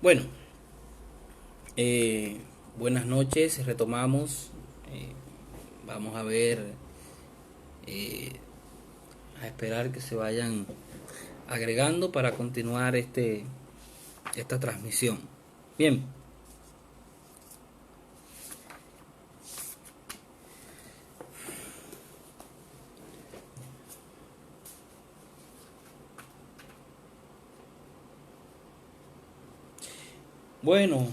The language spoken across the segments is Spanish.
Bueno, eh, buenas noches, retomamos. eh, Vamos a ver, eh, a esperar que se vayan agregando para continuar esta transmisión. Bien, bueno,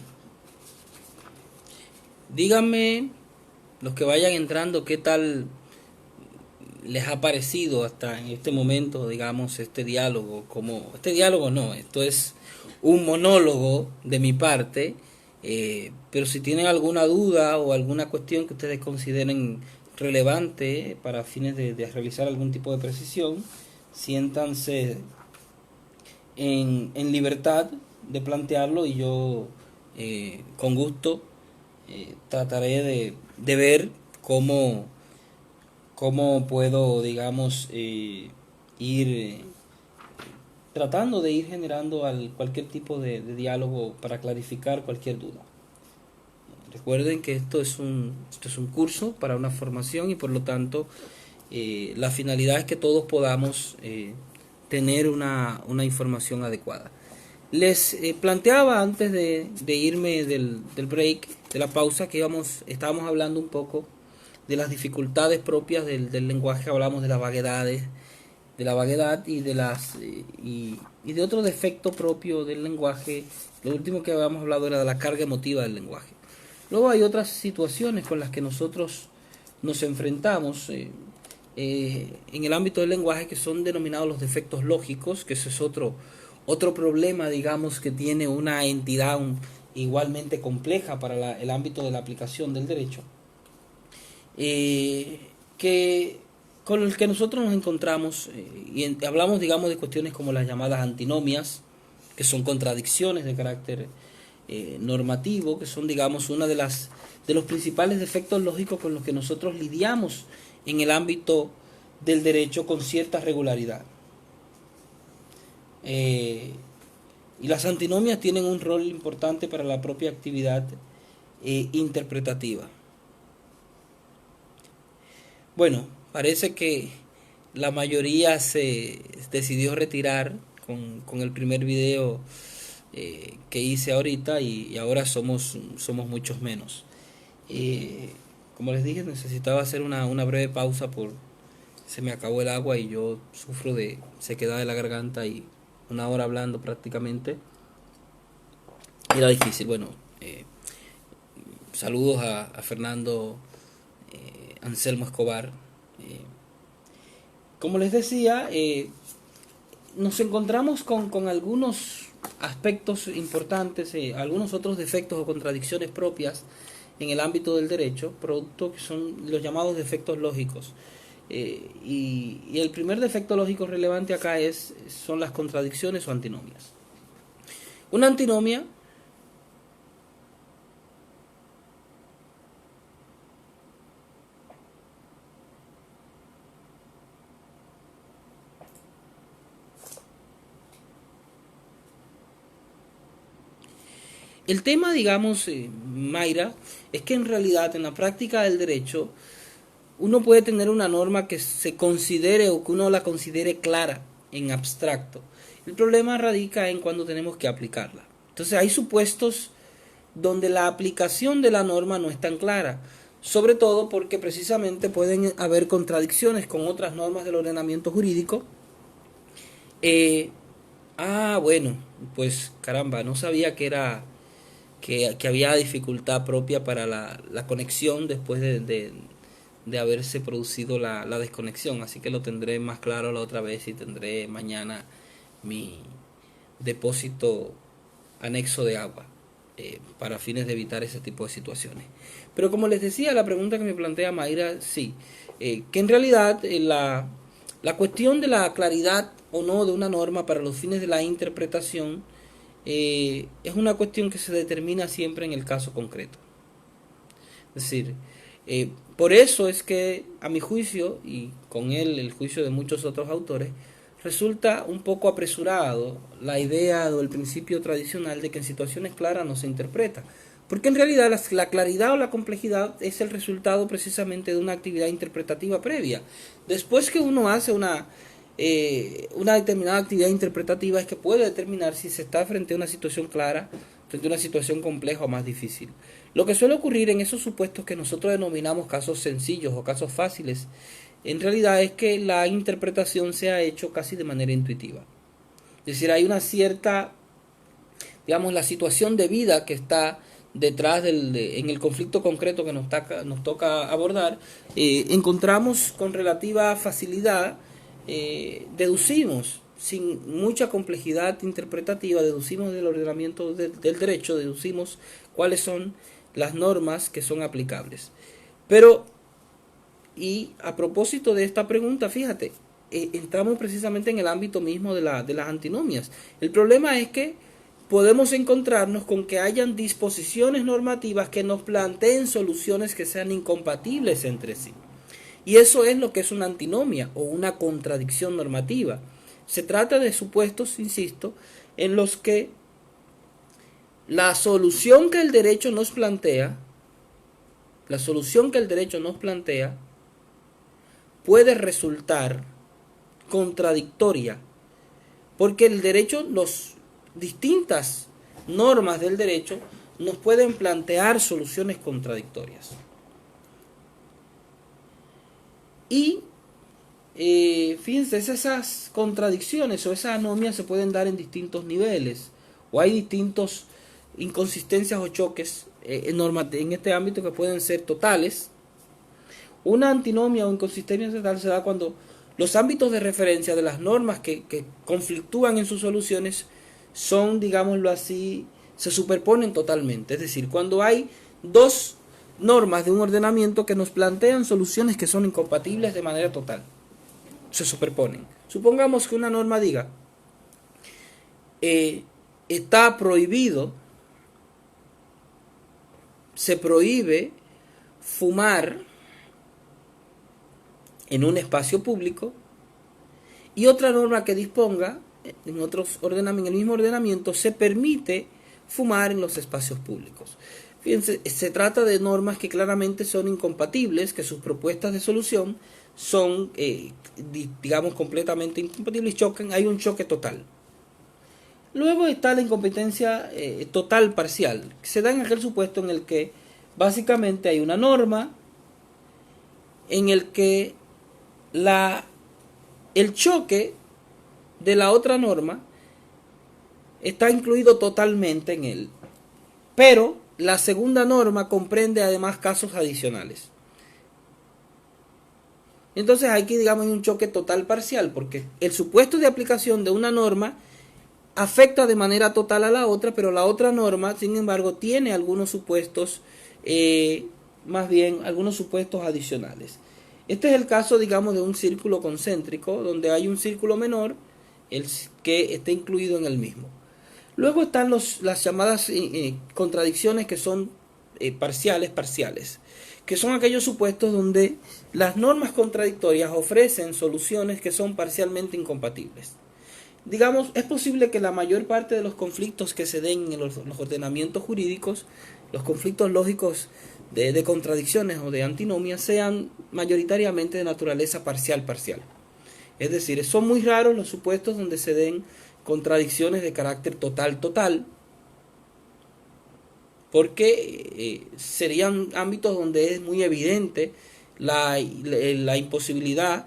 díganme los que vayan entrando qué tal les ha parecido hasta en este momento, digamos, este diálogo. Como este diálogo no, esto es un monólogo de mi parte, pero si tienen alguna duda o alguna cuestión que ustedes consideren relevante para fines de realizar algún tipo de precisión, siéntanse en libertad de plantearlo y yo, con gusto, trataré de ver cómo puedo, digamos, ir tratando de ir generando cualquier tipo de diálogo para clarificar cualquier duda. Recuerden que esto es un curso para una formación y por lo tanto la finalidad es que todos podamos tener una información adecuada. Les planteaba antes de irme del break, de la pausa, que estábamos hablando un poco de las dificultades propias del lenguaje. Hablamos de las vaguedades, de la vaguedad y y de otro defecto propio del lenguaje. Lo último que habíamos hablado era de la carga emotiva del lenguaje. Luego hay otras situaciones con las que nosotros nos enfrentamos en el ámbito del lenguaje, que son denominados los defectos lógicos, que ese es otro problema, digamos, que tiene una entidad igualmente compleja para el ámbito de la aplicación del derecho, que con el que nosotros nos encontramos, hablamos, digamos, de cuestiones como las llamadas antinomias, que son contradicciones de carácter normativo, que son, digamos, una de los principales defectos lógicos con los que nosotros lidiamos en el ámbito del derecho con cierta regularidad. Y las antinomias tienen un rol importante para la propia actividad interpretativa. Bueno, parece que la mayoría se decidió retirar con el primer video que hice ahorita y ahora somos muchos menos. Como les dije, necesitaba hacer una breve pausa se me acabó el agua y yo sufro de sequedad de la garganta y una hora hablando prácticamente era difícil. Bueno, saludos a Fernando Anselmo Escobar. Como les decía, nos encontramos con algunos aspectos importantes, algunos otros defectos o contradicciones propias en el ámbito del derecho, producto que son los llamados defectos lógicos. Y el primer defecto lógico relevante acá son las contradicciones o antinomias. Una antinomia el tema, digamos, Mayra, es que en realidad en la práctica del derecho uno puede tener una norma que se considere o que uno la considere clara en abstracto. El problema radica en cuando tenemos que aplicarla. Entonces hay supuestos donde la aplicación de la norma no es tan clara, sobre todo porque precisamente pueden haber contradicciones con otras normas del ordenamiento jurídico. Eh, bueno, pues caramba, no sabía que había dificultad propia para la conexión después de haberse producido la desconexión, así que lo tendré más claro la otra vez y tendré mañana mi depósito anexo de agua para fines de evitar ese tipo de situaciones. Pero como les decía, la pregunta que me plantea Mayra, sí, que en realidad la cuestión de la claridad o no de una norma para los fines de la interpretación es una cuestión que se determina siempre en el caso concreto. Es decir, por eso es que a mi juicio, y con él el juicio de muchos otros autores, resulta un poco apresurado la idea o el principio tradicional de que en situaciones claras no se interpreta. Porque en realidad la claridad o la complejidad es el resultado precisamente de una actividad interpretativa previa. Después que uno hace una determinada actividad interpretativa es que puede determinar si se está frente a una situación clara, frente a una situación compleja o más difícil. Lo que suele ocurrir en esos supuestos que nosotros denominamos casos sencillos o casos fáciles, en realidad es que la interpretación se ha hecho casi de manera intuitiva. Es decir, hay una cierta, digamos, la situación de vida que está detrás en el conflicto concreto que nos toca abordar, encontramos con relativa facilidad, deducimos sin mucha complejidad interpretativa, deducimos del ordenamiento del derecho, deducimos cuáles son las normas que son aplicables. Pero, y a propósito de esta pregunta, fíjate, entramos precisamente en el ámbito mismo de las antinomias. El problema es que podemos encontrarnos con que hayan disposiciones normativas que nos planteen soluciones que sean incompatibles entre sí. Y eso es lo que es una antinomia o una contradicción normativa. Se trata de supuestos, insisto, en los que la solución que el derecho nos plantea, puede resultar contradictoria, porque el derecho, las distintas normas del derecho nos pueden plantear soluciones contradictorias. Y fíjense, esas contradicciones o esas anomias se pueden dar en distintos niveles, o hay distintos inconsistencias o choques en este ámbito que pueden ser totales. Una antinomia o inconsistencia total se da cuando los ámbitos de referencia de las normas que conflictúan en sus soluciones son, digámoslo así, se superponen totalmente. Es decir, cuando hay dos normas de un ordenamiento que nos plantean soluciones que son incompatibles de manera total, se superponen. Supongamos que una norma diga, está prohibido, se prohíbe fumar en un espacio público, y otra norma que disponga en el mismo ordenamiento, se permite fumar en los espacios públicos. Fíjense, se trata de normas que claramente son incompatibles, que sus propuestas de solución son, digamos, completamente incompatibles, chocan, hay un choque total. Luego está la incompetencia total parcial, que se da en aquel supuesto en el que básicamente hay una norma en el que el choque de la otra norma está incluido totalmente en él, pero la segunda norma comprende además casos adicionales. Entonces aquí, digamos, hay un choque total parcial, porque el supuesto de aplicación de una norma afecta de manera total a la otra, pero la otra norma, sin embargo, tiene algunos supuestos, más bien algunos supuestos adicionales. Este es el caso, digamos, de un círculo concéntrico, donde hay un círculo menor el que está incluido en el mismo. Luego están las llamadas contradicciones que son parciales, que son aquellos supuestos donde las normas contradictorias ofrecen soluciones que son parcialmente incompatibles. Digamos, es posible que la mayor parte de los conflictos que se den en los ordenamientos jurídicos, los conflictos lógicos de contradicciones o de antinomias, sean mayoritariamente de naturaleza parcial. Es decir, son muy raros los supuestos donde se den contradicciones de carácter total, porque serían ámbitos donde es muy evidente la imposibilidad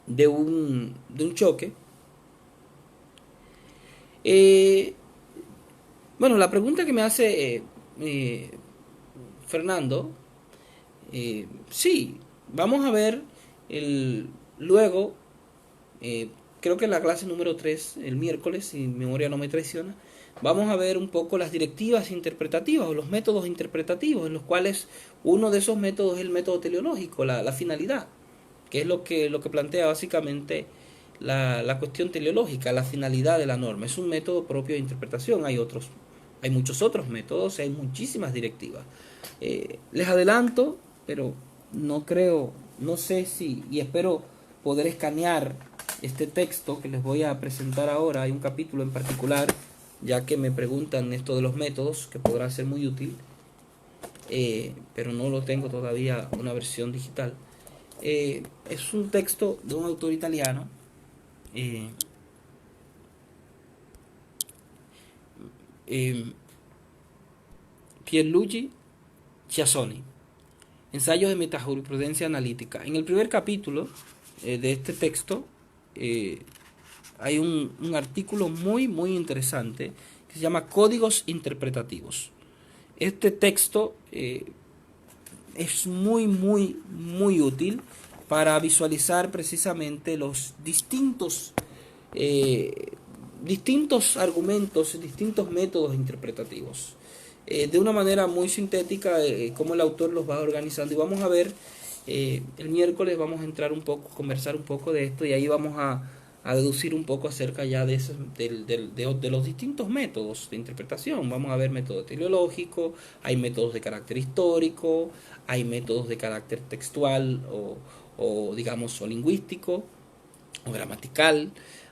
de un choque. Bueno, la pregunta que me hace Fernando, sí, vamos a ver luego, creo que en la clase número 3, el miércoles, si mi memoria no me traiciona, vamos a ver un poco las directivas interpretativas o los métodos interpretativos, en los cuales uno de esos métodos es el método teleológico, la finalidad, que es lo que plantea básicamente la cuestión teleológica, la finalidad de la norma. Es un método propio de interpretación. Hay muchos otros métodos, hay muchísimas directivas. Les adelanto, pero no sé si, y espero poder escanear este texto que les voy a presentar ahora. Hay un capítulo en particular, ya que me preguntan esto de los métodos, que podrá ser muy útil, pero no lo tengo todavía una versión digital. Es un texto de un autor italiano, Pierluigi Chiassoni, Ensayos de Metajurisprudencia Analítica. En el primer capítulo de este texto hay un artículo muy interesante que se llama Códigos Interpretativos. Este texto es muy útil para visualizar precisamente los distintos argumentos, distintos métodos interpretativos. De una manera muy sintética, cómo el autor los va organizando. Y vamos a ver, el miércoles vamos a entrar un poco, conversar un poco de esto, y ahí vamos a deducir un poco acerca ya de los distintos métodos de interpretación. Vamos a ver método teleológico, hay métodos de carácter histórico, hay métodos de carácter textual o digamos o lingüístico o gramatical,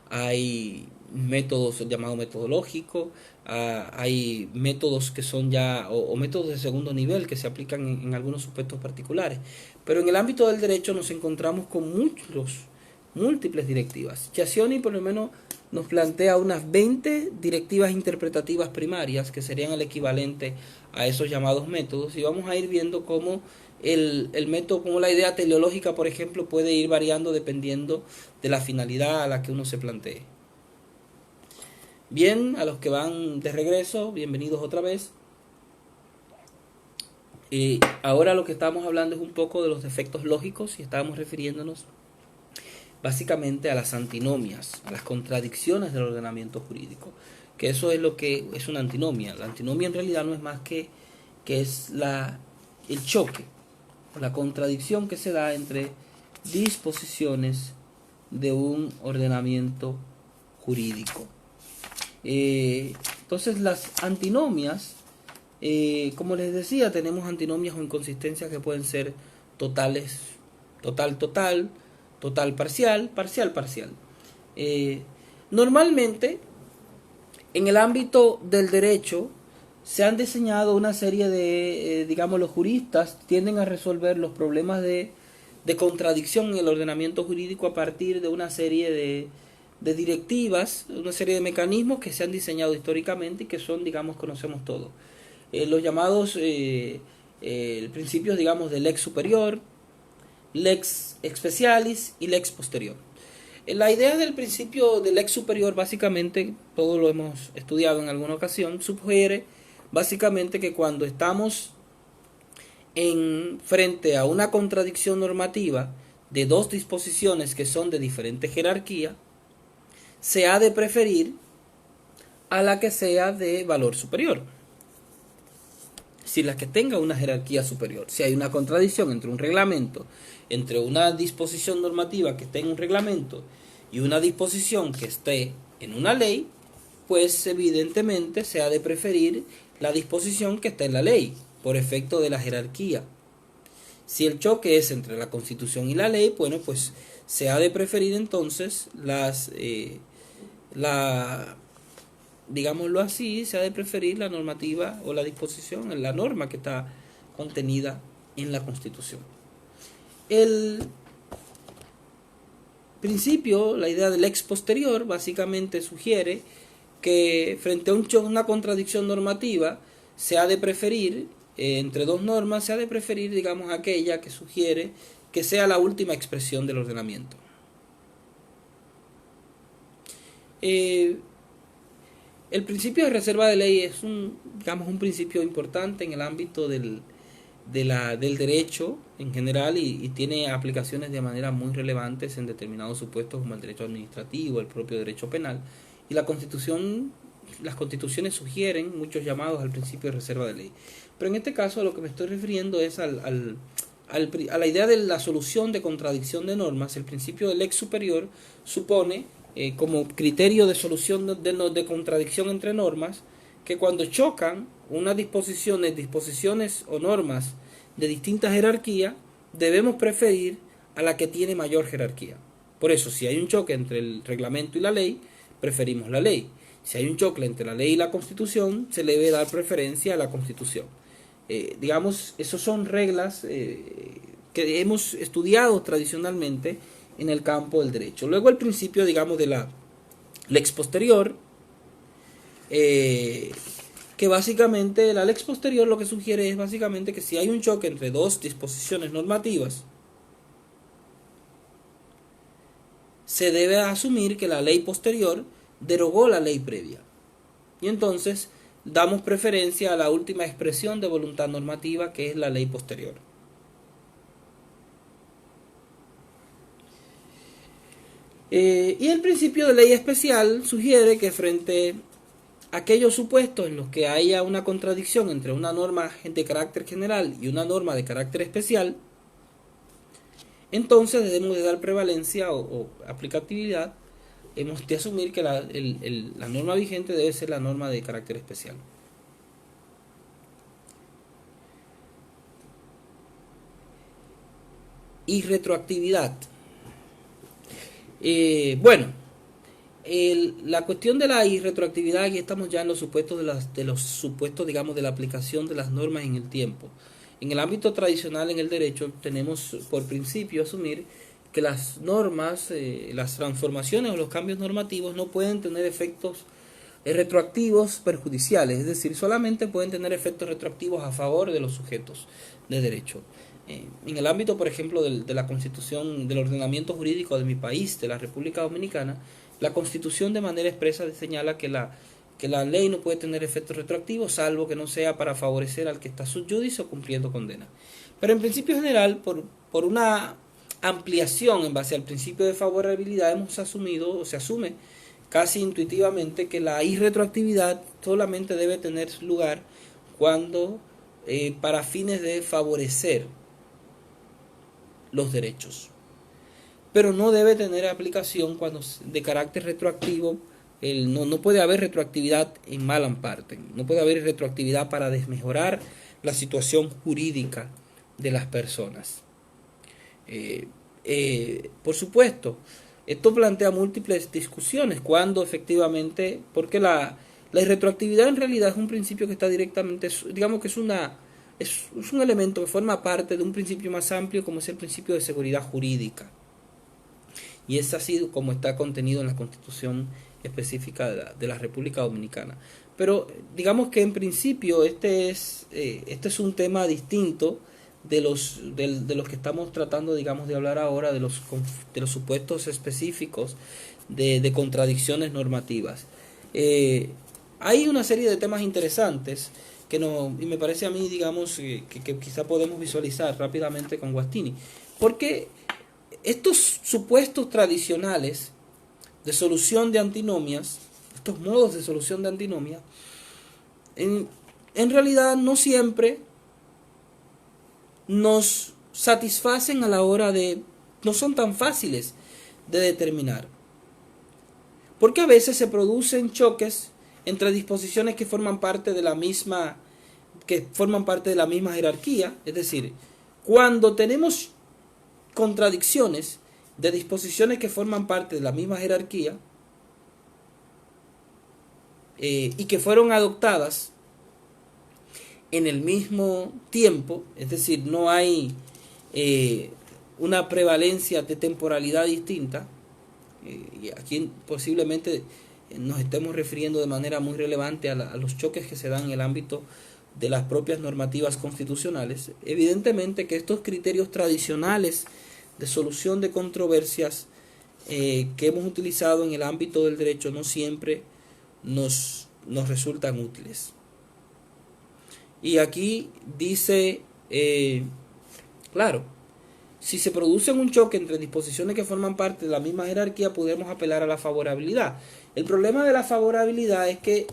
hay métodos llamados metodológicos, hay métodos que son ya o métodos de segundo nivel que se aplican en algunos supuestos particulares. Pero en el ámbito del derecho nos encontramos con múltiples directivas. Chiassoni por lo menos nos plantea unas 20 directivas interpretativas primarias, que serían el equivalente a esos llamados métodos, y vamos a ir viendo cómo el método, como la idea teleológica, por ejemplo, puede ir variando dependiendo de la finalidad a la que uno se plantee. Bien, a los que van de regreso, bienvenidos otra vez. Ahora lo que estamos hablando es un poco de los defectos lógicos, y estábamos refiriéndonos básicamente a las antinomias, a las contradicciones del ordenamiento jurídico, que eso es lo que es una antinomia. La antinomia en realidad no es más que es el choque, la contradicción que se da entre disposiciones de un ordenamiento jurídico. Entonces las antinomias, como les decía, tenemos antinomias o inconsistencias que pueden ser totales, total, parcial. Normalmente, en el ámbito del derecho, se han diseñado una serie de, digamos, los juristas tienden a resolver los problemas de contradicción en el ordenamiento jurídico a partir de una serie de directivas, una serie de mecanismos que se han diseñado históricamente y que son, digamos, conocemos todos. Los llamados principios, digamos, del lex superior, lex specialis y lex posterior. La idea del principio del lex superior, básicamente, todo lo hemos estudiado en alguna ocasión, sugiere básicamente que cuando estamos frente a una contradicción normativa de dos disposiciones que son de diferente jerarquía, se ha de preferir a la que sea de valor superior. Si la que tenga una jerarquía superior. Si hay una contradicción entre un reglamento, entre una disposición normativa que esté en un reglamento y una disposición que esté en una ley, pues evidentemente se ha de preferir la disposición que está en la ley, por efecto de la jerarquía. Si el choque es entre la Constitución y la ley, bueno, pues se ha de preferir entonces digámoslo así, se ha de preferir la normativa o la disposición, la norma que está contenida en la Constitución. El principio, la idea del lex posterior, básicamente sugiere que frente a una contradicción normativa se ha de preferir, entre dos normas, se ha de preferir, digamos, aquella que sugiere que sea la última expresión del ordenamiento. El principio de reserva de ley es un principio importante en el ámbito del derecho en general y tiene aplicaciones de manera muy relevantes en determinados supuestos como el derecho administrativo, el propio derecho penal. Y las constituciones sugieren muchos llamados al principio de reserva de ley. Pero en este caso a lo que me estoy refiriendo es a la idea de la solución de contradicción de normas. El principio del lex superior supone como criterio de solución de contradicción entre normas que cuando chocan unas disposiciones o normas de distinta jerarquía, debemos preferir a la que tiene mayor jerarquía. Por eso, si hay un choque entre el reglamento y la ley, preferimos la ley. Si hay un choque entre la ley y la Constitución, se le debe dar preferencia a la Constitución. Digamos, esas son reglas que hemos estudiado tradicionalmente en el campo del derecho. Luego el principio, digamos, de la lex posterior, que básicamente la lex posterior lo que sugiere es básicamente que si hay un choque entre dos disposiciones normativas, se debe asumir que la ley posterior derogó la ley previa. Y entonces damos preferencia a la última expresión de voluntad normativa, que es la ley posterior. Y el principio de ley especial sugiere que frente a aquellos supuestos en los que haya una contradicción entre una norma de carácter general y una norma de carácter especial, entonces debemos de dar prevalencia o aplicabilidad, hemos de asumir que la norma vigente debe ser la norma de carácter especial. Y retroactividad. La cuestión de la irretroactividad, aquí estamos ya en los supuestos de los supuestos, digamos, de la aplicación de las normas en el tiempo. En el ámbito tradicional en el derecho tenemos por principio asumir que las normas, las transformaciones o los cambios normativos no pueden tener efectos retroactivos perjudiciales, es decir, solamente pueden tener efectos retroactivos a favor de los sujetos de derecho. En el ámbito, por ejemplo, de la Constitución, del ordenamiento jurídico de mi país, de la República Dominicana, la Constitución de manera expresa señala que la ley no puede tener efectos retroactivos, salvo que no sea para favorecer al que está subjudice o cumpliendo condena. Pero en principio general, por una ampliación en base al principio de favorabilidad, hemos asumido, o se asume casi intuitivamente, que la irretroactividad solamente debe tener lugar cuando, para fines de favorecer los derechos, pero no debe tener aplicación cuando de carácter retroactivo. No puede haber retroactividad en mal amparte, no puede haber retroactividad para desmejorar la situación jurídica de las personas. Por supuesto, esto plantea múltiples discusiones cuando efectivamente, porque la irretroactividad en realidad es un principio que está directamente, digamos que es un elemento que forma parte de un principio más amplio, como es el principio de seguridad jurídica. Y es así como está contenido en la Constitución específica de la República Dominicana. Pero digamos que en principio este es un tema distinto de los que estamos tratando, digamos, de hablar ahora, de los supuestos específicos de contradicciones normativas. Hay una serie de temas interesantes y me parece a mí, digamos, que quizá podemos visualizar rápidamente con Guastini, porque estos supuestos tradicionales de solución de antinomias, estos modos de solución de antinomias, en realidad no siempre nos satisfacen a la hora no son tan fáciles de determinar, porque a veces se producen choques entre disposiciones que forman parte de la misma jerarquía. Es decir, cuando tenemos contradicciones de disposiciones que forman parte de la misma jerarquía y que fueron adoptadas en el mismo tiempo, es decir, no hay una prevalencia de temporalidad distinta, y aquí posiblemente nos estemos refiriendo de manera muy relevante a los choques que se dan en el ámbito de las propias normativas constitucionales. Evidentemente que estos criterios tradicionales de solución de controversias que hemos utilizado en el ámbito del derecho no siempre nos resultan útiles. Y aquí dice, claro, si se produce un choque entre disposiciones que forman parte de la misma jerarquía, podemos apelar a la favorabilidad. El problema de la favorabilidad es que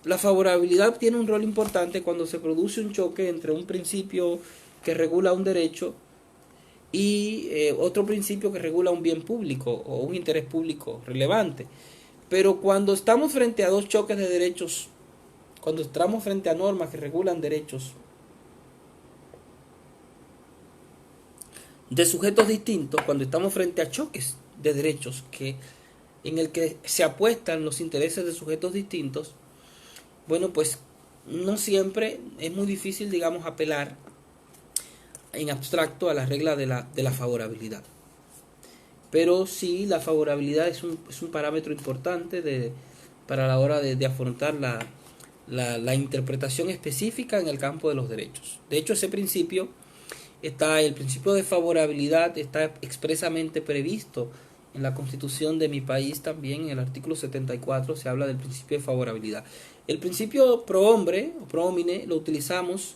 la favorabilidad tiene un rol importante cuando se produce un choque entre un principio que regula un derecho y otro principio que regula un bien público o un interés público relevante. Pero cuando estamos frente a dos choques de derechos, cuando estamos frente a normas que regulan derechos, de sujetos distintos, cuando estamos frente a choques de derechos en el que se apuestan los intereses de sujetos distintos, bueno, pues no siempre es muy difícil, digamos, apelar en abstracto a la regla de la favorabilidad. Pero sí, la favorabilidad es un parámetro importante para la hora de afrontar la interpretación específica en el campo de los derechos. De hecho, ese principio el principio de favorabilidad está expresamente previsto en la Constitución de mi país también. En el artículo 74 se habla del principio de favorabilidad. El principio pro hombre o pro homine lo utilizamos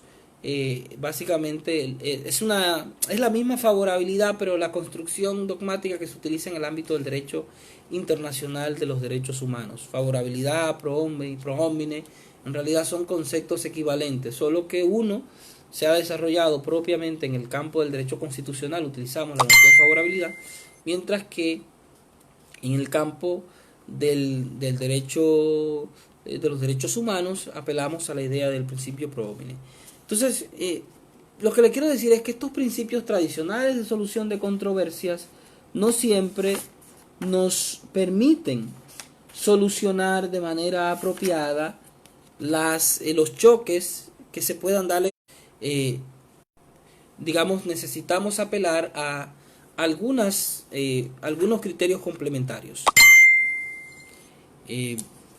básicamente, es la misma favorabilidad, pero la construcción dogmática que se utiliza en el ámbito del derecho internacional de los derechos humanos. Favorabilidad, pro hombre y pro homine, en realidad son conceptos equivalentes, solo que uno se ha desarrollado propiamente en el campo del derecho constitucional, utilizamos la noción de favorabilidad, mientras que en el campo del derecho de los derechos humanos apelamos a la idea del principio pro homine. Entonces, lo que le quiero decir es que estos principios tradicionales de solución de controversias no siempre nos permiten solucionar de manera apropiada los choques que se puedan dar. Digamos, necesitamos apelar a algunos criterios complementarios.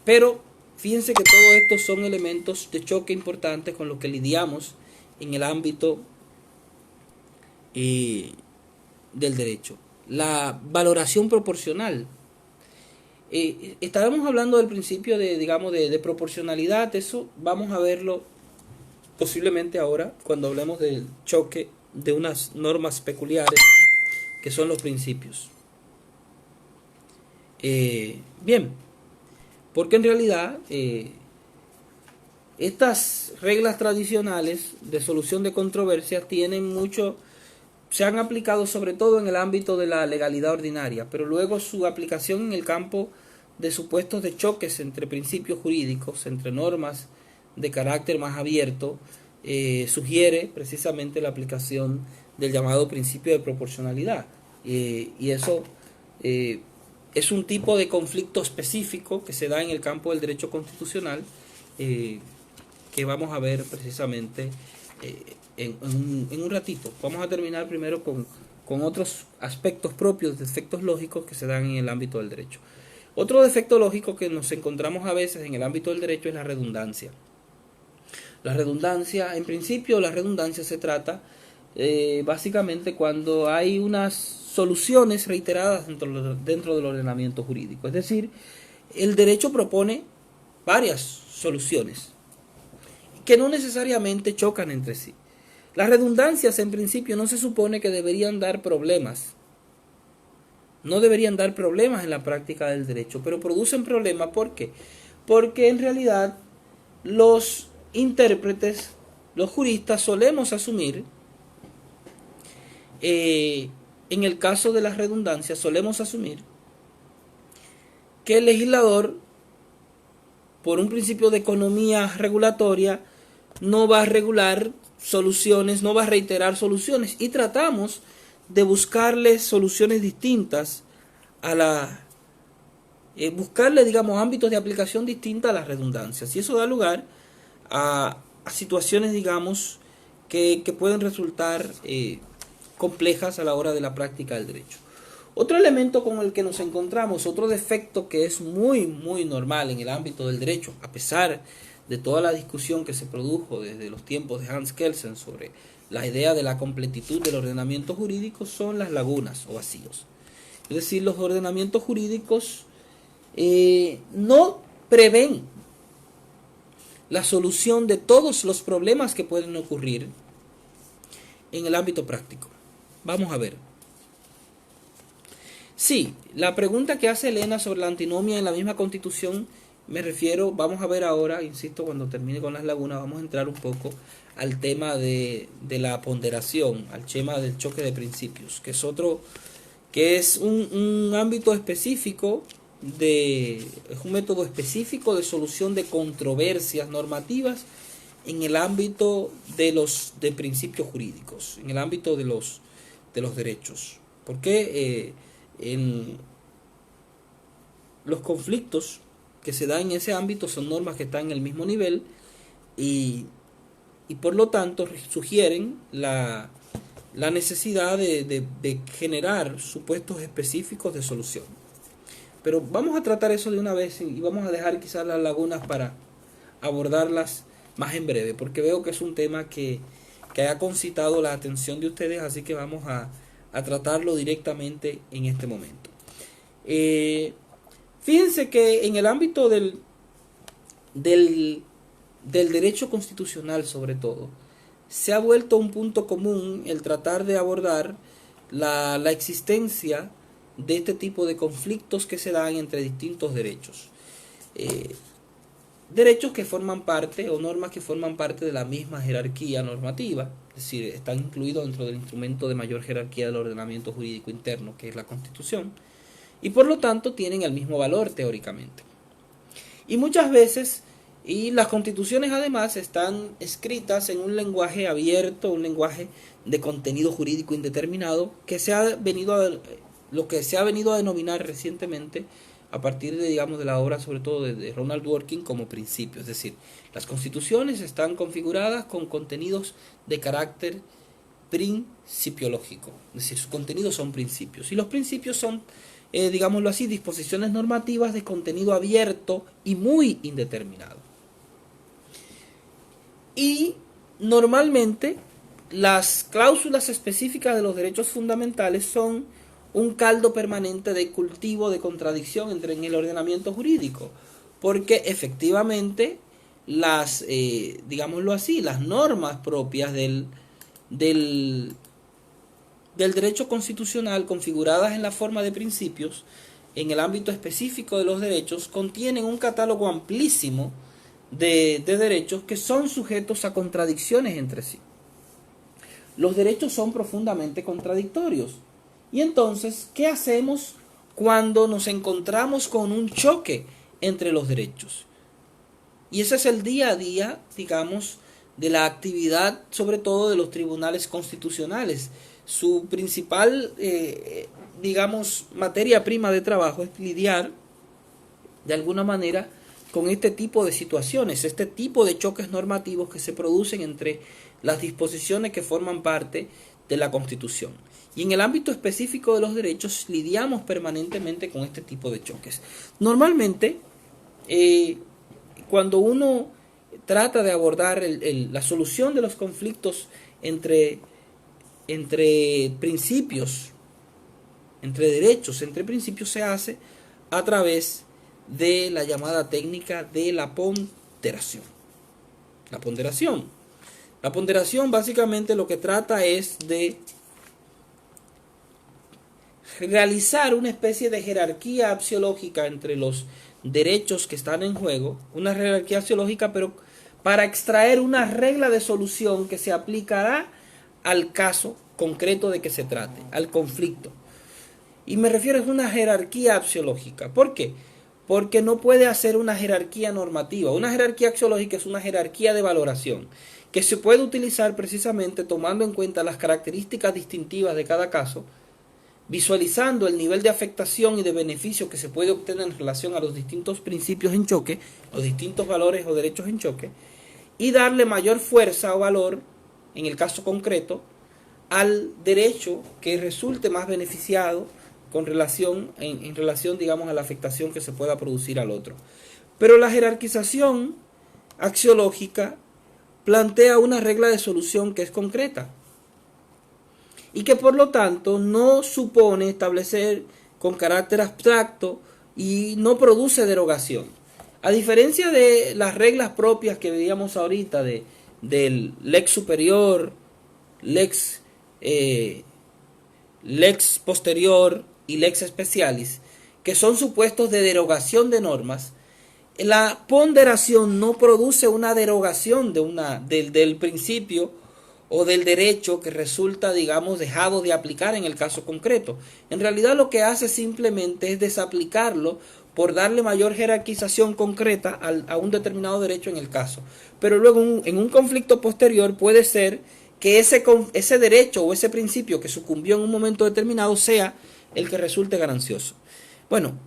Pero fíjense que todos estos son elementos de choque importantes con los que lidiamos en el ámbito del derecho. La valoración proporcional. Estábamos hablando del principio de proporcionalidad. Eso vamos a verlo posiblemente ahora cuando hablemos del choque de unas normas peculiares que son los principios. Bien, porque en realidad estas reglas tradicionales de solución de controversias se han aplicado sobre todo en el ámbito de la legalidad ordinaria, pero luego su aplicación en el campo de supuestos de choques entre principios jurídicos, entre normas de carácter más abierto, sugiere precisamente la aplicación del llamado principio de proporcionalidad. Y eso es un tipo de conflicto específico que se da en el campo del derecho constitucional, que vamos a ver precisamente en un ratito. Vamos a terminar primero con otros aspectos propios de efectos lógicos que se dan en el ámbito del derecho. Otro defecto lógico que nos encontramos a veces en el ámbito del derecho es la redundancia. La redundancia, en principio, la redundancia se trata básicamente cuando hay unas soluciones reiteradas dentro del ordenamiento jurídico. Es decir, el derecho propone varias soluciones que no necesariamente chocan entre sí. Las redundancias, en principio, no se supone que deberían dar problemas. No deberían dar problemas en la práctica del derecho, pero producen problemas. ¿Por qué? Porque en realidad los intérpretes, los juristas, solemos asumir, en el caso de las redundancias, solemos asumir que el legislador, por un principio de economía regulatoria, no va a regular soluciones, no va a reiterar soluciones, y tratamos de buscarle soluciones distintas buscarle, digamos, ámbitos de aplicación distintas a las redundancias, y eso da lugar a situaciones, digamos, que pueden resultar complejas a la hora de la práctica del derecho. Otro elemento con el que nos encontramos, otro defecto que es muy, muy normal en el ámbito del derecho, a pesar de toda la discusión que se produjo desde los tiempos de Hans Kelsen sobre la idea de la completitud del ordenamiento jurídico, son las lagunas o vacíos. Es decir, los ordenamientos jurídicos no prevén la solución de todos los problemas que pueden ocurrir en el ámbito práctico. Vamos a ver. Sí, la pregunta que hace Elena sobre la antinomia en la misma Constitución, me refiero, vamos a ver ahora, insisto, cuando termine con las lagunas, vamos a entrar un poco al tema de la ponderación, al tema del choque de principios, que es un ámbito específico, es un método específico de solución de controversias normativas en el ámbito de principios jurídicos, en el ámbito de de los derechos. Porque en los conflictos que se dan en ese ámbito son normas que están en el mismo nivel y por lo tanto sugieren la necesidad de generar supuestos específicos de solución. Pero vamos a tratar eso de una vez y vamos a dejar quizás las lagunas para abordarlas más en breve, porque veo que es un tema que ha concitado la atención de ustedes, así que vamos a tratarlo directamente en este momento. Fíjense que en el ámbito del derecho constitucional, sobre todo, se ha vuelto un punto común el tratar de abordar la existencia de este tipo de conflictos que se dan entre distintos derechos. Derechos que forman parte o normas que forman parte de la misma jerarquía normativa, es decir, están incluidos dentro del instrumento de mayor jerarquía del ordenamiento jurídico interno, que es la Constitución, y por lo tanto tienen el mismo valor teóricamente. Y muchas veces, y las constituciones además están escritas en un lenguaje abierto, un lenguaje de contenido jurídico indeterminado, que lo que se ha venido a denominar recientemente a partir de, digamos, de la obra sobre todo de Ronald Dworkin como principio. Es decir, las constituciones están configuradas con contenidos de carácter principiológico, es decir, sus contenidos son principios, y los principios son, digámoslo así, disposiciones normativas de contenido abierto y muy indeterminado. Y normalmente las cláusulas específicas de los derechos fundamentales son un caldo permanente de cultivo de contradicción en el ordenamiento jurídico, porque efectivamente digámoslo así, las normas propias del derecho constitucional configuradas en la forma de principios en el ámbito específico de los derechos contienen un catálogo amplísimo de derechos que son sujetos a contradicciones entre sí. Los derechos son profundamente contradictorios. Y entonces, ¿qué hacemos cuando nos encontramos con un choque entre los derechos? Y ese es el día a día, digamos, de la actividad, sobre todo de los tribunales constitucionales. Su principal, digamos, materia prima de trabajo es lidiar, de alguna manera, con este tipo de situaciones, este tipo de choques normativos que se producen entre las disposiciones que forman parte de la Constitución. Y en el ámbito específico de los derechos lidiamos permanentemente con este tipo de choques. Normalmente, cuando uno trata de abordar la solución de los conflictos entre principios, entre derechos, entre principios, se hace a través de la llamada técnica de la ponderación. La ponderación básicamente lo que trata es de realizar una especie de jerarquía axiológica entre los derechos que están en juego, una jerarquía axiológica, pero para extraer una regla de solución que se aplicará al caso concreto de que se trate, al conflicto. Y me refiero a una jerarquía axiológica. ¿Por qué? Porque no puede hacer una jerarquía normativa. Una jerarquía axiológica es una jerarquía de valoración que se puede utilizar precisamente tomando en cuenta las características distintivas de cada caso, visualizando el nivel de afectación y de beneficio que se puede obtener en relación a los distintos principios en choque, los distintos valores o derechos en choque, y darle mayor fuerza o valor, en el caso concreto, al derecho que resulte más beneficiado en relación, digamos, a la afectación que se pueda producir al otro. Pero la jerarquización axiológica plantea una regla de solución que es concreta y que por lo tanto no supone establecer con carácter abstracto y no produce derogación. A diferencia de las reglas propias que veíamos ahorita del lex superior, lex posterior y lex specialis, que son supuestos de derogación de normas, la ponderación no produce una derogación del principio o del derecho que resulta, digamos, dejado de aplicar en el caso concreto. En realidad lo que hace simplemente es desaplicarlo por darle mayor jerarquización concreta a un determinado derecho en el caso. Pero luego en un conflicto posterior puede ser que ese derecho o ese principio que sucumbió en un momento determinado sea el que resulte ganancioso. Bueno,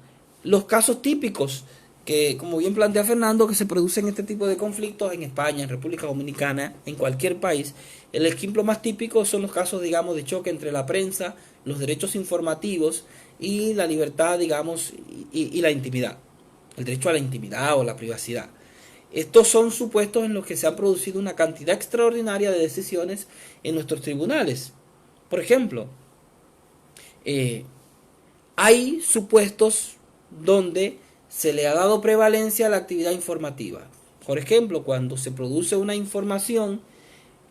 los casos típicos que, como bien plantea Fernando, que se producen este tipo de conflictos en España, en República Dominicana, en cualquier país, el ejemplo más típico son los casos, digamos, de choque entre la prensa, los derechos informativos y la libertad, digamos, y la intimidad, el derecho a la intimidad o la privacidad. Estos son supuestos en los que se ha producido una cantidad extraordinaria de decisiones en nuestros tribunales. Por ejemplo, hay supuestos donde se le ha dado prevalencia a la actividad informativa. Por ejemplo, cuando se produce una información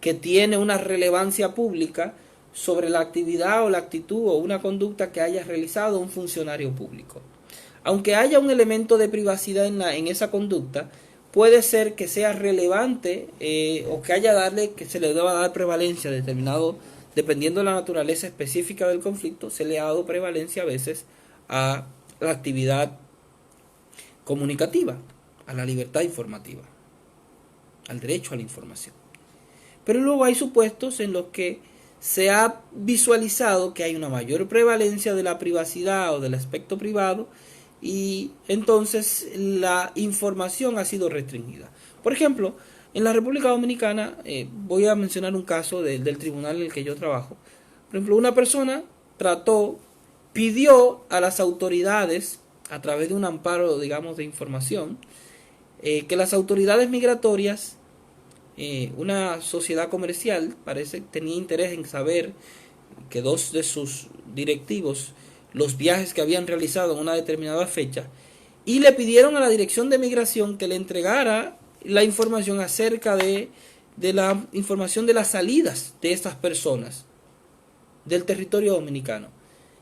que tiene una relevancia pública sobre la actividad o la actitud o una conducta que haya realizado un funcionario público. Aunque haya un elemento de privacidad en esa conducta, puede ser que sea relevante o que se le deba dar prevalencia a determinado, dependiendo de la naturaleza específica del conflicto, se le ha dado prevalencia a veces a la actividad comunicativa, a la libertad informativa, al derecho a la información. Pero luego hay supuestos en los que se ha visualizado que hay una mayor prevalencia de la privacidad o del aspecto privado y entonces la información ha sido restringida. Por ejemplo, en la República Dominicana, voy a mencionar un caso del tribunal en el que yo trabajo. Por ejemplo, una persona pidió a las autoridades, a través de un amparo, digamos, de información, que las autoridades migratorias, una sociedad comercial, parece, tenía interés en saber que dos de sus directivos, los viajes que habían realizado en una determinada fecha, y le pidieron a la Dirección de Migración que le entregara la información acerca de la información de las salidas de estas personas del territorio dominicano.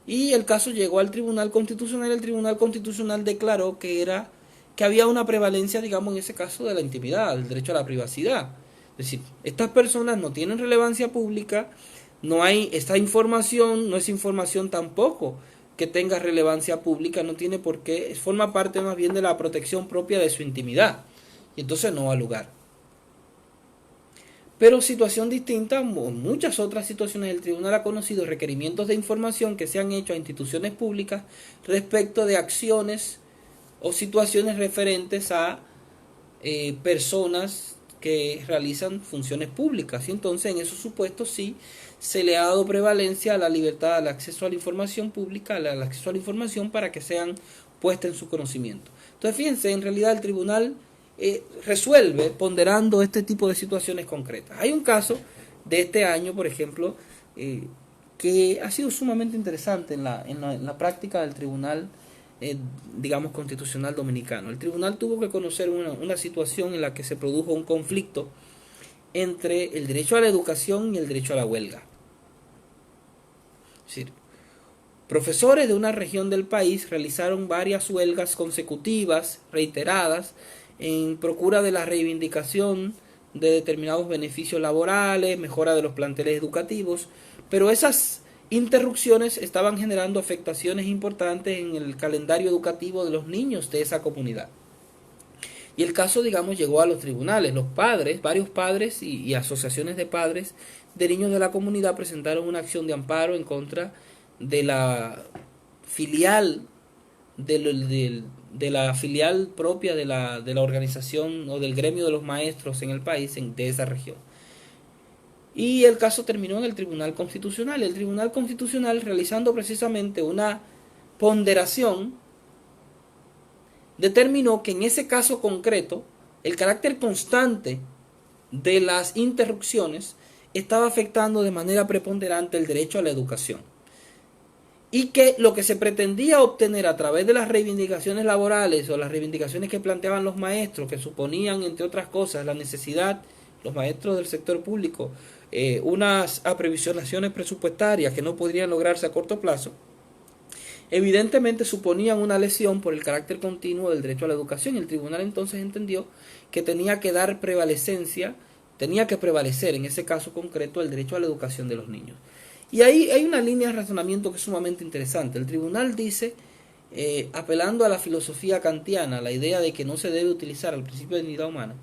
Y el caso llegó al Tribunal Constitucional. El Tribunal Constitucional declaró que había una prevalencia, digamos, en ese caso, de la intimidad, del derecho a la privacidad. Es decir, estas personas no tienen relevancia pública, no hay esta información, no es información tampoco que tenga relevancia pública, no tiene por qué, forma parte más bien de la protección propia de su intimidad, y entonces no va a lugar. Pero situación distinta, muchas otras situaciones, el tribunal ha conocido requerimientos de información que se han hecho a instituciones públicas respecto de acciones o situaciones referentes a personas que realizan funciones públicas, y entonces en esos supuestos sí se le ha dado prevalencia a la libertad, al acceso a la información pública, al acceso a la información para que sean puestas en su conocimiento. Entonces fíjense, en realidad el tribunal resuelve ponderando este tipo de situaciones concretas. Hay un caso de este año, por ejemplo, que ha sido sumamente interesante en la práctica del tribunal, digamos, constitucional dominicano. El tribunal tuvo que conocer una situación en la que se produjo un conflicto entre el derecho a la educación y el derecho a la huelga. Es decir, profesores de una región del país realizaron varias huelgas consecutivas, reiteradas, en procura de la reivindicación de determinados beneficios laborales, mejora de los planteles educativos, pero esas interrupciones estaban generando afectaciones importantes en el calendario educativo de los niños de esa comunidad. Y el caso, digamos, llegó a los tribunales. Los padres, varios padres y asociaciones de padres de niños de la comunidad presentaron una acción de amparo en contra de la filial de la filial propia de la organización o del gremio de los maestros en el país, de esa región. Y el caso terminó en el Tribunal Constitucional. El Tribunal Constitucional, realizando precisamente una ponderación, determinó que en ese caso concreto el carácter constante de las interrupciones estaba afectando de manera preponderante el derecho a la educación, y que lo que se pretendía obtener a través de las reivindicaciones laborales o las reivindicaciones que planteaban los maestros, que suponían, entre otras cosas, la necesidad, los maestros del sector público, unas aprevisionaciones presupuestarias que no podrían lograrse a corto plazo, evidentemente suponían una lesión por el carácter continuo del derecho a la educación. El tribunal entonces entendió que tenía que dar prevalecencia, tenía que prevalecer en ese caso concreto el derecho a la educación de los niños. Y ahí hay una línea de razonamiento que es sumamente interesante. El tribunal dice, apelando a la filosofía kantiana, la idea de que no se debe utilizar al principio de dignidad humana,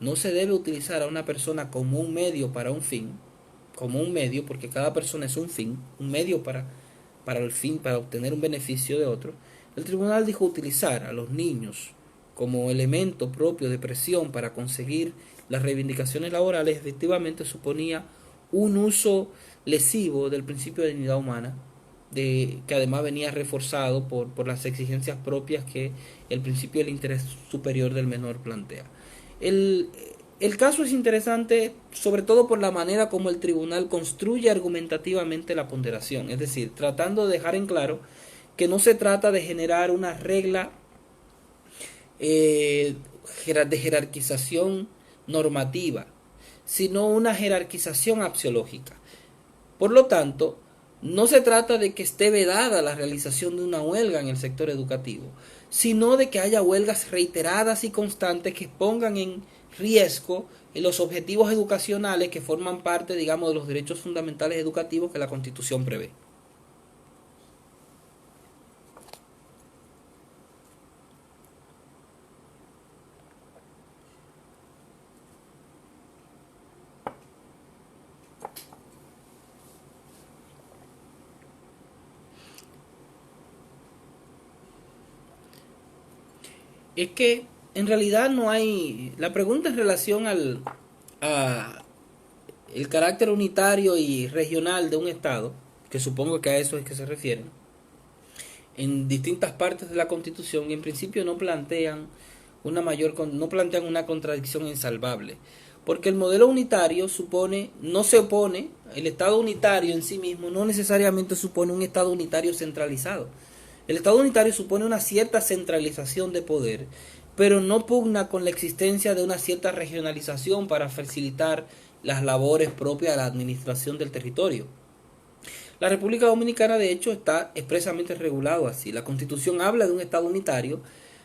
no se debe utilizar a una persona como un medio para un fin, como un medio, porque cada persona es un fin, un medio para el fin, para obtener un beneficio de otro, el tribunal dijo utilizar a los niños como elemento propio de presión para conseguir las reivindicaciones laborales efectivamente suponía un uso lesivo del principio de dignidad humana, que además venía reforzado por las exigencias propias que el principio del interés superior del menor plantea. El, el caso es interesante sobre todo por la manera como el tribunal construye argumentativamente la ponderación, es decir, tratando de dejar en claro que no se trata de generar una regla de jerarquización normativa, sino una jerarquización axiológica. Por lo tanto, no se trata de que esté vedada la realización de una huelga en el sector educativo, sino de que haya huelgas reiteradas y constantes que pongan en riesgo los objetivos educacionales que forman parte, digamos, de los derechos fundamentales educativos que la Constitución prevé. Es que en realidad no hay. La pregunta en relación a el carácter unitario y regional de un Estado, que supongo que a eso es que se refieren, en distintas partes de la Constitución, en principio no plantean una contradicción insalvable, porque el modelo unitario no se opone, el Estado unitario en sí mismo no necesariamente supone un Estado unitario centralizado. El Estado unitario supone una cierta centralización de poder, pero no pugna con la existencia de una cierta regionalización para facilitar las labores propias de la administración del territorio. La República Dominicana, de hecho, está expresamente regulado así. La Constitución habla de un Estado unitario,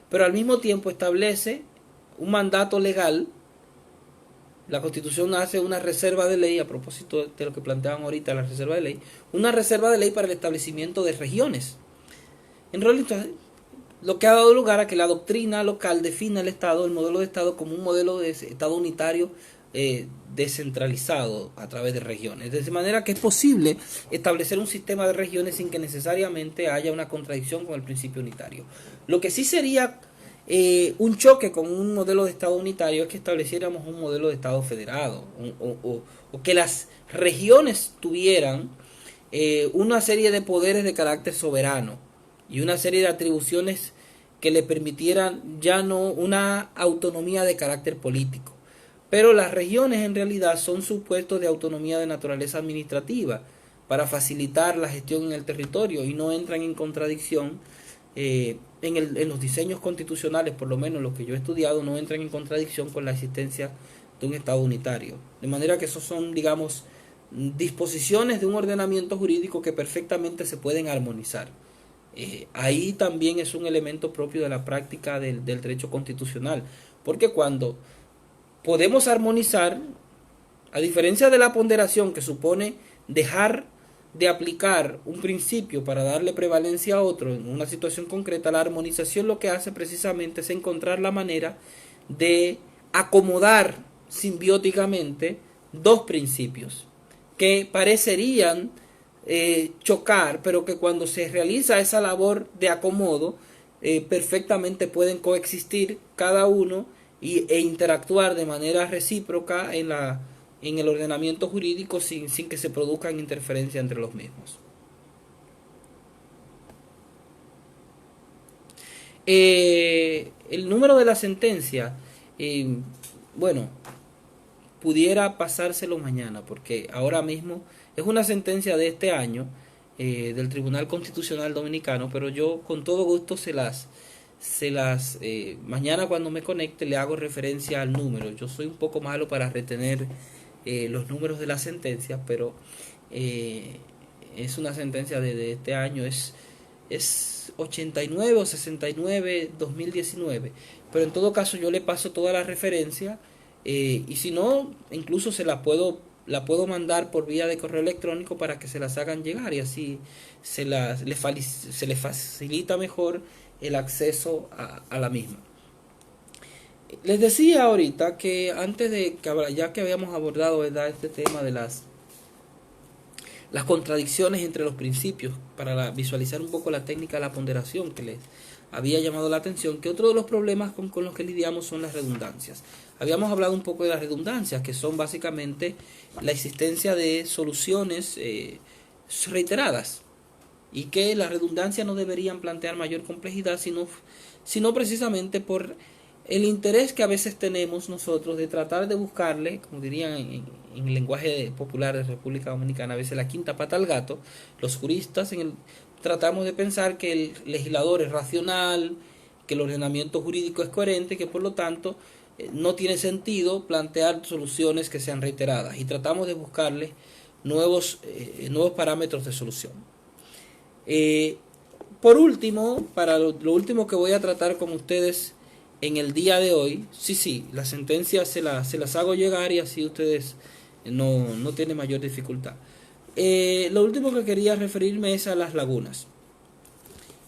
pero al mismo tiempo establece un mandato legal. La Constitución hace una reserva de ley, a propósito de lo que planteaban ahorita, la reserva de ley, una reserva de ley para el establecimiento de regiones. En realidad, lo que ha dado lugar a que la doctrina local defina el Estado, el modelo de Estado, como un modelo de Estado unitario descentralizado a través de regiones. De manera que es posible establecer un sistema de regiones sin que necesariamente haya una contradicción con el principio unitario. Lo que sí sería un choque con un modelo de Estado unitario es que estableciéramos un modelo de Estado federado o que las regiones tuvieran una serie de poderes de carácter soberano y una serie de atribuciones que le permitieran ya no una autonomía de carácter político. Pero las regiones en realidad son supuestos de autonomía de naturaleza administrativa para facilitar la gestión en el territorio y no entran en contradicción en los diseños constitucionales, por lo menos los que yo he estudiado, no entran en contradicción con la existencia de un Estado unitario. De manera que esos son, digamos, disposiciones de un ordenamiento jurídico que perfectamente se pueden armonizar. Ahí también es un elemento propio de la práctica del derecho constitucional, porque cuando podemos armonizar, a diferencia de la ponderación que supone dejar de aplicar un principio para darle prevalencia a otro en una situación concreta, la armonización lo que hace precisamente es encontrar la manera de acomodar simbióticamente dos principios que parecerían chocar, pero que cuando se realiza esa labor de acomodo, perfectamente pueden coexistir cada uno e interactuar de manera recíproca en el ordenamiento jurídico sin que se produzcan interferencias entre los mismos. El número de la sentencia, bueno, pudiera pasárselo mañana, porque ahora mismo es una sentencia de este año del Tribunal Constitucional Dominicano, pero yo con todo gusto mañana cuando me conecte le hago referencia al número. Yo soy un poco malo para retener los números de las sentencias, pero es una sentencia de este año, es 89 o 69 2019, pero en todo caso yo le paso toda la referencia y si no, incluso la puedo mandar por vía de correo electrónico para que se las hagan llegar y así se le facilita mejor el acceso a la misma. Les decía ahorita que antes de que ya que habíamos abordado, ¿verdad?, este tema las contradicciones entre los principios, para visualizar un poco la técnica de la ponderación que les había llamado la atención, que otro de los problemas con los que lidiamos son las redundancias. Habíamos hablado un poco de las redundancias, que son básicamente la existencia de soluciones reiteradas, y que las redundancias no deberían plantear mayor complejidad, sino precisamente por el interés que a veces tenemos nosotros de tratar de buscarle, como dirían en el lenguaje popular de República Dominicana, a veces la quinta pata al gato. Los juristas tratamos de pensar que el legislador es racional, que el ordenamiento jurídico es coherente, que por lo tanto no tiene sentido plantear soluciones que sean reiteradas, y tratamos de buscarle nuevos parámetros de solución. Por último, para lo último que voy a tratar con ustedes en el día de hoy, sí, las sentencias se las hago llegar, y así ustedes no tienen mayor dificultad. Lo último que quería referirme es a las lagunas.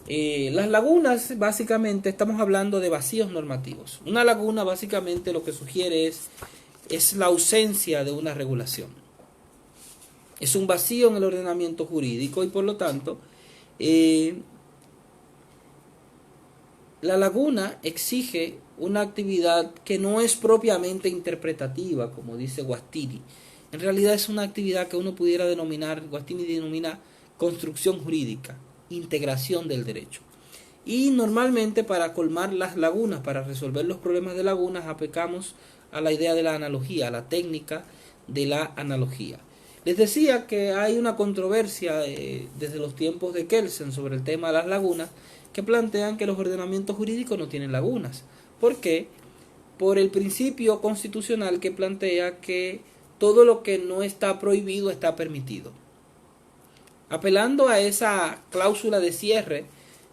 Las lagunas, básicamente, estamos hablando de vacíos normativos. Una laguna, básicamente, lo que sugiere es la ausencia de una regulación. Es un vacío en el ordenamiento jurídico, y por lo tanto, la laguna exige una actividad que no es propiamente interpretativa, como dice Guattini. En realidad es una actividad que uno pudiera denominar, Guattini denomina construcción jurídica, integración del derecho. Y normalmente, para colmar las lagunas, para resolver los problemas de lagunas, aplicamos a la idea de la analogía, a la técnica de la analogía. Les decía que hay una controversia desde los tiempos de Kelsen sobre el tema de las lagunas, que plantean que los ordenamientos jurídicos no tienen lagunas. ¿Por qué? Por el principio constitucional que plantea que todo lo que no está prohibido está permitido. Apelando a esa cláusula de cierre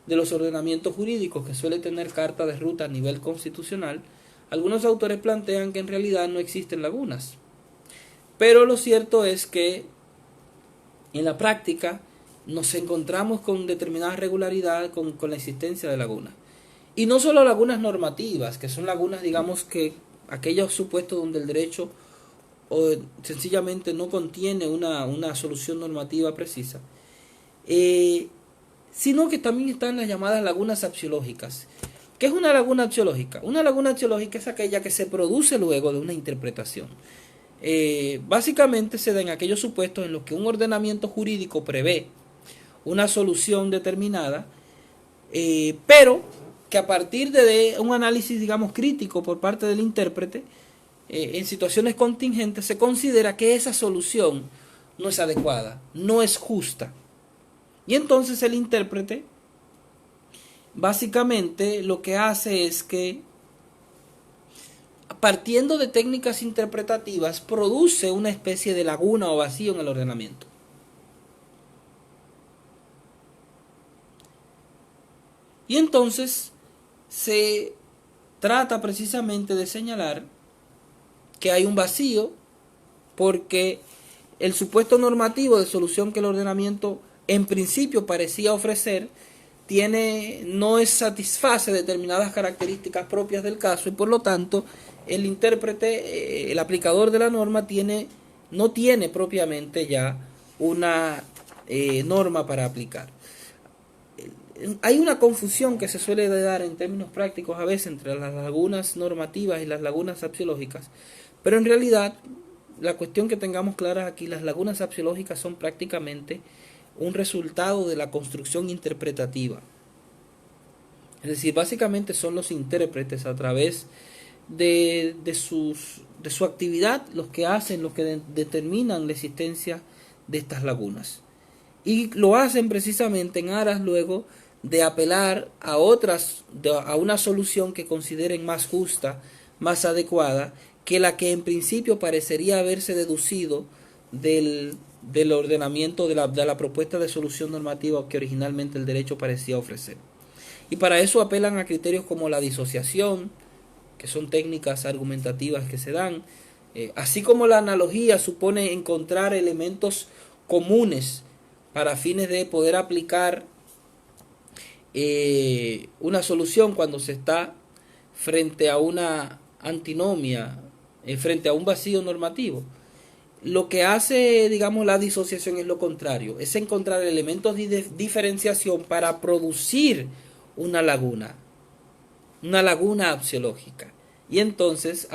de los ordenamientos jurídicos, que suele tener carta de ruta a nivel constitucional, algunos autores plantean que en realidad no existen lagunas. Pero lo cierto es que en la práctica nos encontramos con determinada regularidad con la existencia de lagunas. Y no solo lagunas normativas, que son lagunas, digamos, que aquellos supuestos donde el derecho sencillamente no contiene una solución normativa precisa, sino que también están las llamadas lagunas axiológicas. ¿Qué es una laguna axiológica? Una laguna axiológica es aquella que se produce luego de una interpretación. Básicamente se da en aquellos supuestos en los que un ordenamiento jurídico prevé una solución determinada, pero que a partir de un análisis, digamos, crítico por parte del intérprete, en situaciones contingentes se considera que esa solución no es adecuada, no es justa. Y entonces el intérprete básicamente lo que hace es que, partiendo de técnicas interpretativas, produce una especie de laguna o vacío en el ordenamiento. Y entonces se trata precisamente de señalar que hay un vacío porque el supuesto normativo de solución que el ordenamiento en principio parecía ofrecer no satisface determinadas características propias del caso, y por lo tanto el intérprete, el aplicador de la norma, no tiene propiamente ya una norma para aplicar. Hay una confusión que se suele dar en términos prácticos a veces entre las lagunas normativas y las lagunas axiológicas, pero en realidad la cuestión que tengamos clara aquí: las lagunas axiológicas son prácticamente un resultado de la construcción interpretativa. Es decir, básicamente son los intérpretes, a través de su actividad, los que determinan la existencia de estas lagunas. Y lo hacen precisamente en aras luego de apelar a una solución que consideren más justa, más adecuada, que la que en principio parecería haberse deducido del ordenamiento de la propuesta de solución normativa que originalmente el derecho parecía ofrecer. Y para eso apelan a criterios como la disociación, que son técnicas argumentativas que se dan, así como la analogía supone encontrar elementos comunes para fines de poder aplicar una solución cuando se está frente a una antinomia, frente a un vacío normativo. lo que hace, digamos, la disociación es lo contrario, es encontrar elementos de diferenciación para producir una laguna axiológica. Y entonces,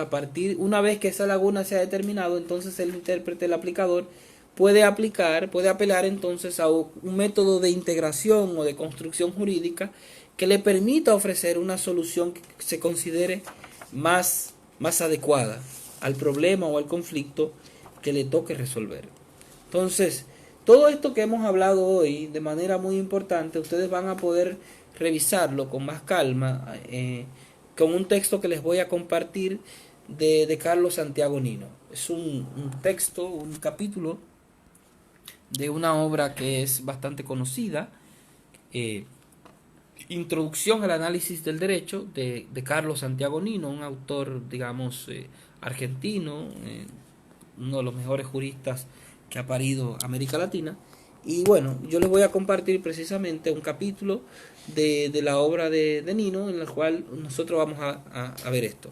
una vez que esa laguna se ha determinado, entonces el intérprete, el aplicador, puede apelar entonces a un método de integración o de construcción jurídica que le permita ofrecer una solución que se considere más adecuada al problema o al conflicto que le toque resolver. Entonces, todo esto que hemos hablado hoy de manera muy importante, ustedes van a poder revisarlo con más calma con un texto que les voy a compartir de Carlos Santiago Nino. Es un texto, un capítulo de una obra que es bastante conocida, Introducción al análisis del derecho, de Carlos Santiago Nino, un autor, digamos, argentino, uno de los mejores juristas que ha parido América Latina. Y bueno, yo les voy a compartir precisamente un capítulo de la obra de Nino, en el cual nosotros vamos a ver esto.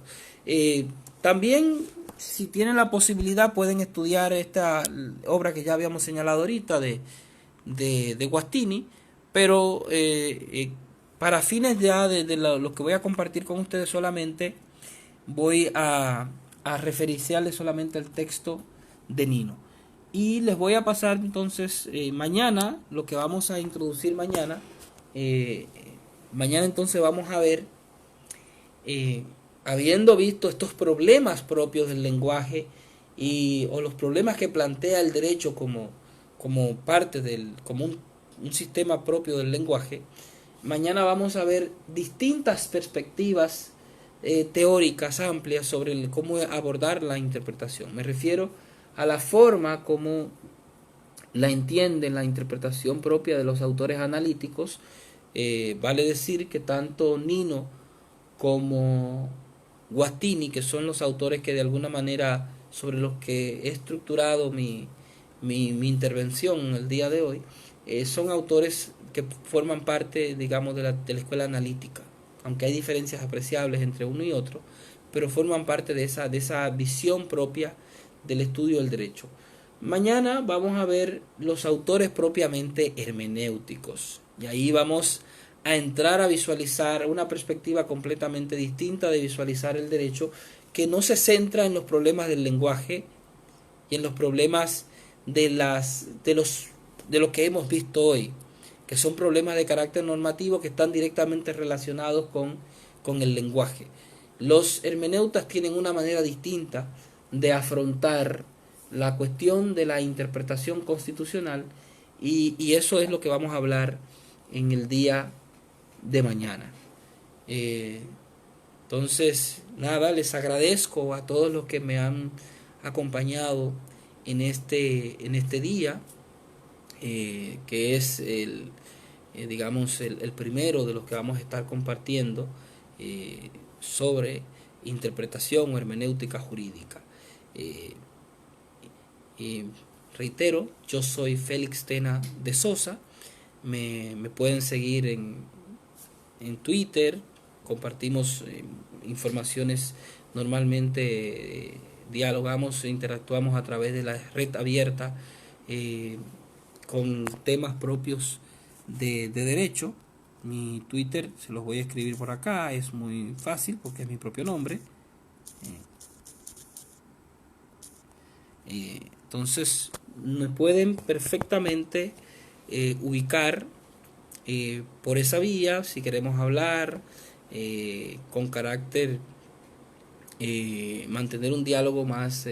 También, si tienen la posibilidad, pueden estudiar esta obra que ya habíamos señalado ahorita de Guastini, pero para fines ya de lo que voy a compartir con ustedes solamente, voy a referenciarles solamente el texto de Nino. Y les voy a pasar entonces mañana, lo que vamos a introducir mañana. Mañana entonces vamos a ver, habiendo visto estos problemas propios del lenguaje o los problemas que plantea el derecho como parte como un sistema propio del lenguaje, mañana vamos a ver distintas perspectivas teóricas amplias sobre cómo abordar la interpretación. Me refiero a la forma como la entienden la interpretación propia de los autores analíticos. Vale decir que tanto Nino como Guastini, que son los autores que de alguna manera sobre los que he estructurado mi intervención el día de hoy, son autores que forman parte, digamos, de la escuela analítica, aunque hay diferencias apreciables entre uno y otro, pero forman parte de esa visión propia del estudio del derecho. Mañana vamos a ver los autores propiamente hermenéuticos, y ahí vamos a entrar a visualizar una perspectiva completamente distinta de visualizar el derecho, que no se centra en los problemas del lenguaje y en los problemas de lo que hemos visto hoy, que son problemas de carácter normativo que están directamente relacionados con el lenguaje. Los hermeneutas tienen una manera distinta de afrontar la cuestión de la interpretación constitucional, y eso es lo que vamos a hablar en el día de mañana. Entonces, nada, les agradezco a todos los que me han acompañado en este día, que es digamos el primero de los que vamos a estar compartiendo sobre interpretación o hermenéutica jurídica. Reitero, yo soy Félix Tena de Sosa. Me pueden seguir en Twitter. Compartimos informaciones normalmente, dialogamos e interactuamos a través de la red abierta con temas propios de derecho. Mi Twitter se los voy a escribir por acá, es muy fácil porque es mi propio nombre. Entonces me pueden perfectamente ubicar por esa vía si queremos hablar con carácter, mantener un diálogo más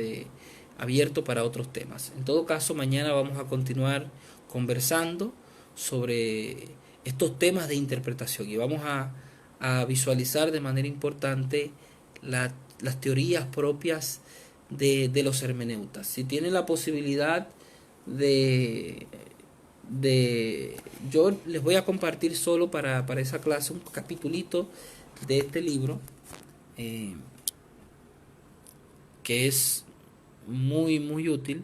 abierto para otros temas. En todo caso, mañana vamos a continuar conversando sobre estos temas de interpretación y vamos a visualizar de manera importante las teorías propias de los hermeneutas. Si tienen la posibilidad yo les voy a compartir solo para esa clase un capitulito de este libro que es muy muy útil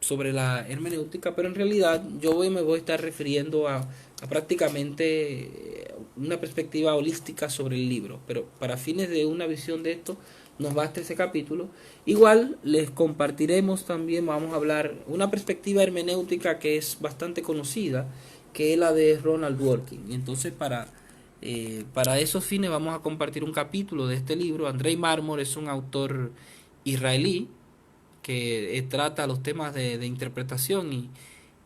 sobre la hermenéutica, pero en realidad me voy a estar refiriendo a prácticamente una perspectiva holística sobre el libro, pero para fines de una visión de esto nos basta ese capítulo. Igual les compartiremos también, vamos a hablar una perspectiva hermenéutica que es bastante conocida, que es la de Ronald Dworkin. Y entonces para esos fines vamos a compartir un capítulo de este libro. Andrei Marmor es un autor israelí que trata los temas de interpretación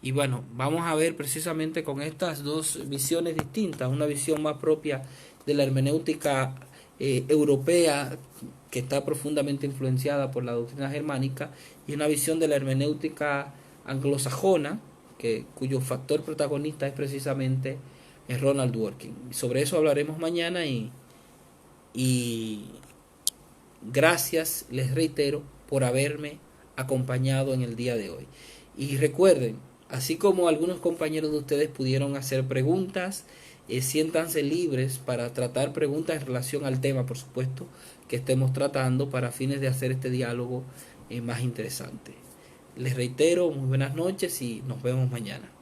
y bueno, vamos a ver precisamente con estas dos visiones distintas, una visión más propia de la hermenéutica europea, que está profundamente influenciada por la doctrina germánica, y una visión de la hermenéutica anglosajona, cuyo factor protagonista es precisamente Ronald Dworkin. Sobre eso hablaremos mañana y gracias, les reitero, por haberme acompañado en el día de hoy. Y recuerden, así como algunos compañeros de ustedes pudieron hacer preguntas, siéntanse libres para tratar preguntas en relación al tema, por supuesto, que estemos tratando para fines de hacer este diálogo más interesante. Les reitero, muy buenas noches y nos vemos mañana.